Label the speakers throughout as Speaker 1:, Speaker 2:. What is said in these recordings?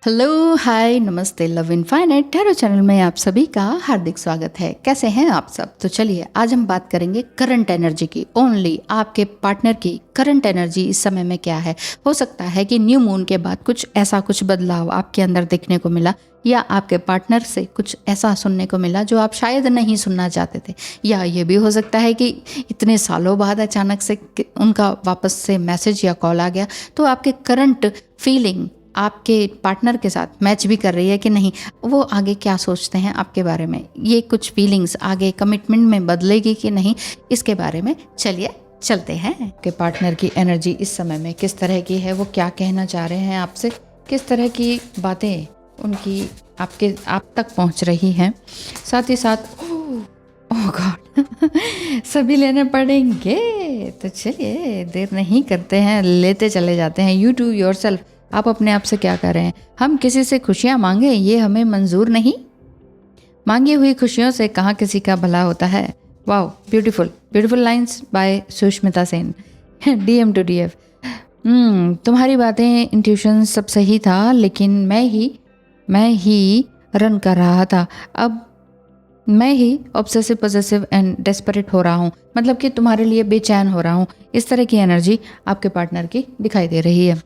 Speaker 1: Hello, हाय, नमस्ते, love infinite tarot channel में आप सभी का हार्दिक स्वागत है। कैसे हैं आप सब? तो चलिए आज हम बात करेंगे करंट एनर्जी की। ओनली आपके पार्टनर की करंट एनर्जी इस समय में क्या है। हो सकता है कि न्यू मून के बाद कुछ बदलाव आपके अंदर देखने को मिला, या आपके पार्टनर से कुछ ऐसा सुनने को मिला जो आप शायद नहीं सुनना चाहते थे, या ये भी हो सकता है कि इतने सालों बाद अचानक से उनका वापस से मैसेज या कॉल आ गया। तो आपके करंट फीलिंग आपके पार्टनर के साथ मैच भी कर रही है कि नहीं, वो आगे क्या सोचते हैं आपके बारे में, ये कुछ फीलिंग्स आगे कमिटमेंट में बदलेगी कि नहीं, इसके बारे में चलिए चलते हैं। आपके पार्टनर की एनर्जी इस समय में किस तरह की है, वो क्या कहना चाह रहे हैं आपसे, किस तरह की बातें उनकी आप तक पहुंच रही हैं। साथ ही साथ ओह गॉड सभी लेने पड़ेंगे। तो चलिए देर नहीं करते हैं, लेते चले जाते हैं। यू टू योर सेल्फ, आप अपने आप से क्या कर रहे हैं। हम किसी से खुशियां मांगे, ये हमें मंजूर नहीं। मांगी हुई खुशियों से कहाँ किसी का भला होता है। Wow, beautiful beautiful lines by Sushmita Sen. DM to DF. तुम्हारी बातें, इंट्यूशन सब सही था, लेकिन मैं ही रन कर रहा था। अब मैं ही ऑब्सेसिव पॉसेसिव एंड डेस्परेट हो रहा हूँ, मतलब कि तुम्हारे लिए बेचैन हो रहा हूँ। इस तरह की एनर्जी आपके पार्टनर की दिखाई दे रही है।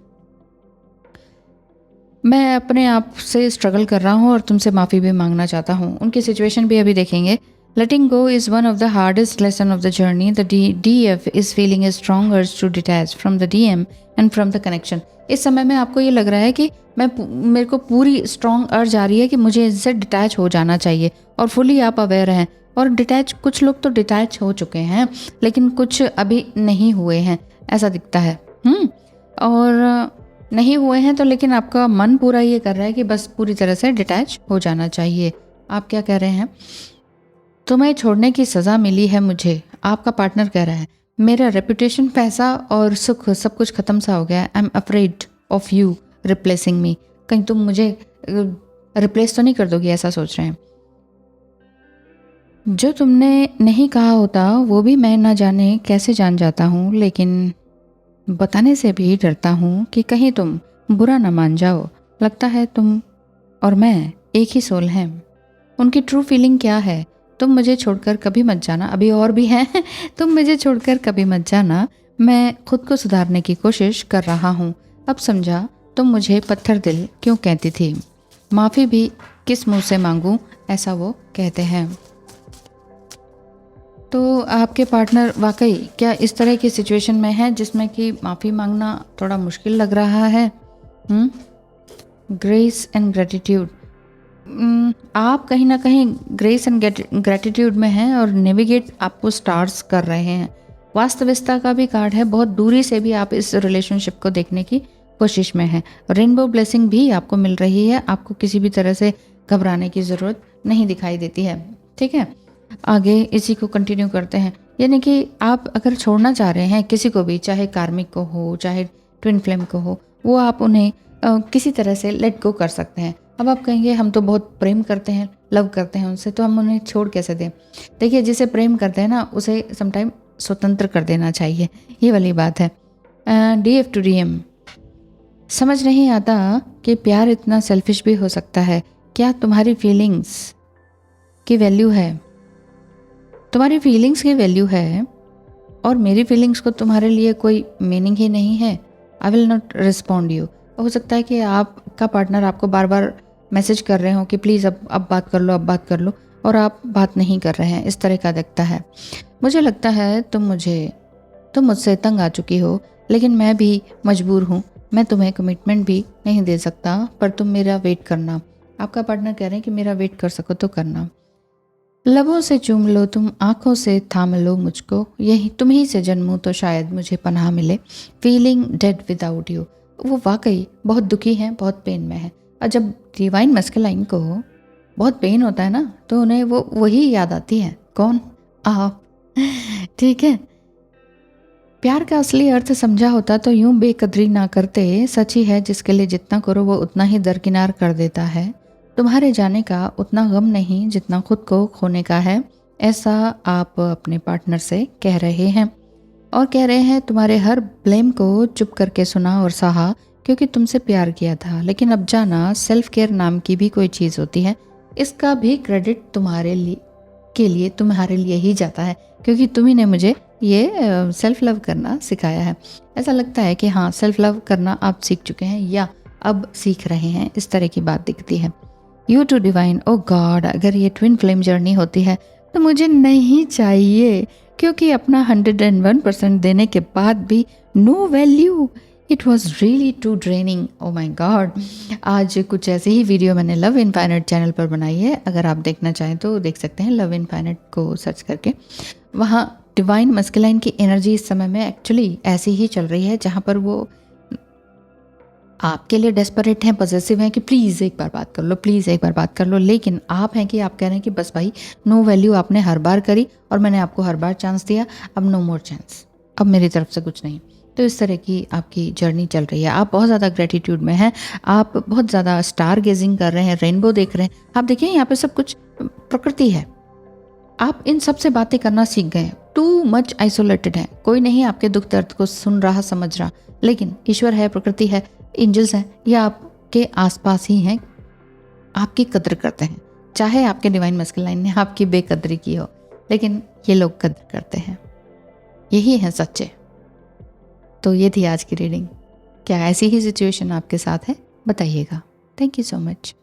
Speaker 1: मैं अपने आप से स्ट्रगल कर रहा हूँ और तुमसे माफ़ी भी मांगना चाहता हूँ। उनकी सिचुएशन भी अभी देखेंगे। Letting go is one of the hardest lesson of the journey. The DF is feeling a strong urge to detach from the DM and from the connection. इस समय में आपको ये लग रहा है कि मेरे को पूरी स्ट्रॉन्ग अर्ज आ रही है कि मुझे इससे डिटैच हो जाना चाहिए, और फुली आप अवेयर हैं। और डिटैच, कुछ लोग तो डिटैच हो चुके हैं लेकिन कुछ अभी नहीं हुए हैं, ऐसा दिखता है। और नहीं हुए हैं तो लेकिन आपका मन पूरा ये कर रहा है कि बस पूरी तरह से डिटैच हो जाना चाहिए। आप क्या कह रहे हैं? तुम्हें छोड़ने की सज़ा मिली है मुझे, आपका पार्टनर कह रहा है। मेरा रेपुटेशन, पैसा और सुख सब कुछ ख़त्म सा हो गया। I am afraid of you replacing me. कहीं तुम मुझे रिप्लेस तो नहीं कर दोगी, ऐसा सोच रहे हैं। जो तुमने नहीं कहा होता वो भी मैं ना जाने कैसे जान जाता हूँ, लेकिन बताने से भी डरता हूँ कि कहीं तुम बुरा न मान जाओ। लगता है तुम और मैं एक ही सोल हैं। उनकी ट्रू फीलिंग क्या है? तुम मुझे छोड़कर कभी मत जाना। अभी और भी हैं तुम मुझे छोड़कर कभी मत जाना। मैं खुद को सुधारने की कोशिश कर रहा हूँ। अब समझा तुम मुझे पत्थर दिल क्यों कहती थी। माफ़ी भी किस मुँह से मांगूँ, ऐसा वो कहते हैं। तो आपके पार्टनर वाकई क्या इस तरह की सिचुएशन में है जिसमें कि माफ़ी मांगना थोड़ा मुश्किल लग रहा है? Grace and gratitude. आप कहीं ना कहीं ग्रेस एंड ग्रेटिट्यूड में हैं और नेविगेट आपको स्टार्स कर रहे हैं। वास्तविकता का भी कार्ड है, बहुत दूरी से भी आप इस रिलेशनशिप को देखने की कोशिश में हैं। रेनबो ब्लेसिंग भी आपको मिल रही है। आपको किसी भी तरह से घबराने की ज़रूरत नहीं दिखाई देती है। ठीक है, आगे इसी को कंटिन्यू करते हैं। यानी कि आप अगर छोड़ना चाह रहे हैं किसी को भी, चाहे कार्मिक को हो, चाहे ट्विन फ्लेम को हो, वो आप उन्हें किसी तरह से लेट गो कर सकते हैं। अब आप कहेंगे हम तो बहुत प्रेम करते हैं, लव करते हैं उनसे, तो हम उन्हें छोड़ कैसे दें? देखिए, जिसे प्रेम करते हैं ना, उसे समटाइम स्वतंत्र कर देना चाहिए, ये वाली बात है। DF to DM। समझ नहीं आता कि प्यार इतना सेल्फिश भी हो सकता है। क्या तुम्हारी फीलिंग्स की वैल्यू है? तुम्हारी फीलिंग्स की वैल्यू है और मेरी फीलिंग्स को तुम्हारे लिए कोई मीनिंग ही नहीं है। I will not respond you. हो सकता है कि आपका पार्टनर आपको बार बार मैसेज कर रहे हो कि प्लीज़ अब बात कर लो, अब बात कर लो, और आप बात नहीं कर रहे हैं। इस तरह का दिखता है। मुझे लगता है तुम मुझसे तंग आ चुकी हो, लेकिन मैं भी मजबूर हूँ। मैं तुम्हें कमिटमेंट भी नहीं दे सकता, पर तुम मेरा वेट करना। आपका पार्टनर कह रहे हैं कि मेरा वेट कर सको तो करना। लबों से चूम लो तुम, आंखों से थाम लो मुझको, यही तुम ही से जन्मूं तो शायद मुझे पनाह मिले। Feeling dead without you. वो वाकई बहुत दुखी हैं, बहुत पेन में है। और जब डिवाइन मस्कुलाइन को बहुत पेन होता है ना, तो उन्हें वो वही याद आती है। कौन? आप। ठीक है, प्यार का असली अर्थ समझा होता तो यूं बेकदरी ना करते। सच ही है, जिसके लिए जितना करो वो उतना ही दरकिनार कर देता है। तुम्हारे जाने का उतना गम नहीं जितना खुद को खोने का है, ऐसा आप अपने पार्टनर से कह रहे हैं। और कह रहे हैं तुम्हारे हर ब्लेम को चुप करके सुना और सहा, क्योंकि तुमसे प्यार किया था, लेकिन अब जाना सेल्फ केयर नाम की भी कोई चीज़ होती है, इसका भी क्रेडिट तुम्हारे लिए तुम्हारे लिए ही जाता है, क्योंकि तुम्ही ने मुझे ये सेल्फ लव करना सिखाया है। ऐसा लगता है कि हाँ, सेल्फ लव करना आप सीख चुके हैं या अब सीख रहे हैं, इस तरह की बात दिखती है। You two divine, oh god, अगर ये ट्विन फ्लेम जर्नी होती है तो मुझे नहीं चाहिए, क्योंकि अपना 101% देने के बाद भी no value. It was really too draining. Oh my god. आज कुछ ऐसे ही वीडियो मैंने लव इनफाइनाइट चैनल पर बनाई है, अगर आप देखना चाहें तो देख सकते हैं, लव इनफाइनाइट को सर्च करके। वहाँ डिवाइन मस्कुलाइन की एनर्जी इस समय में एक्चुअली ऐसी ही चल रही है, जहाँ पर वो आपके लिए डेस्परेट हैं, पॉजेसिव हैं कि प्लीज़ एक बार बात कर लो, प्लीज़ एक बार बात कर लो। लेकिन आप हैं कि आप कह रहे हैं कि बस भाई, नो वैल्यू आपने हर बार करी और मैंने आपको हर बार चांस दिया, अब नो मोर चांस, अब मेरी तरफ से कुछ नहीं। तो इस तरह की आपकी जर्नी चल रही है। आप बहुत ज़्यादा ग्रेटिट्यूड में हैं, आप बहुत ज़्यादा स्टार गेजिंग कर रहे हैं, रेनबो देख रहे हैं। आप देखिए, यहाँ पे सब कुछ प्रकृति है, आप इन सब से बातें करना सीख गए हैं। टू मच आइसोलेटेड है, कोई नहीं आपके दुख दर्द को सुन रहा, समझ रहा, लेकिन ईश्वर है, प्रकृति है, एंजल्स हैं, ये आपके आसपास ही हैं, आपकी कद्र करते हैं। चाहे आपके डिवाइन मस्कुलाइन ने आपकी बेकदरी की हो, लेकिन ये लोग कद्र करते हैं, यही हैं सच्चे। तो ये थी आज की रीडिंग। क्या ऐसी ही सिचुएशन आपके साथ है? बताइएगा। Thank you so much.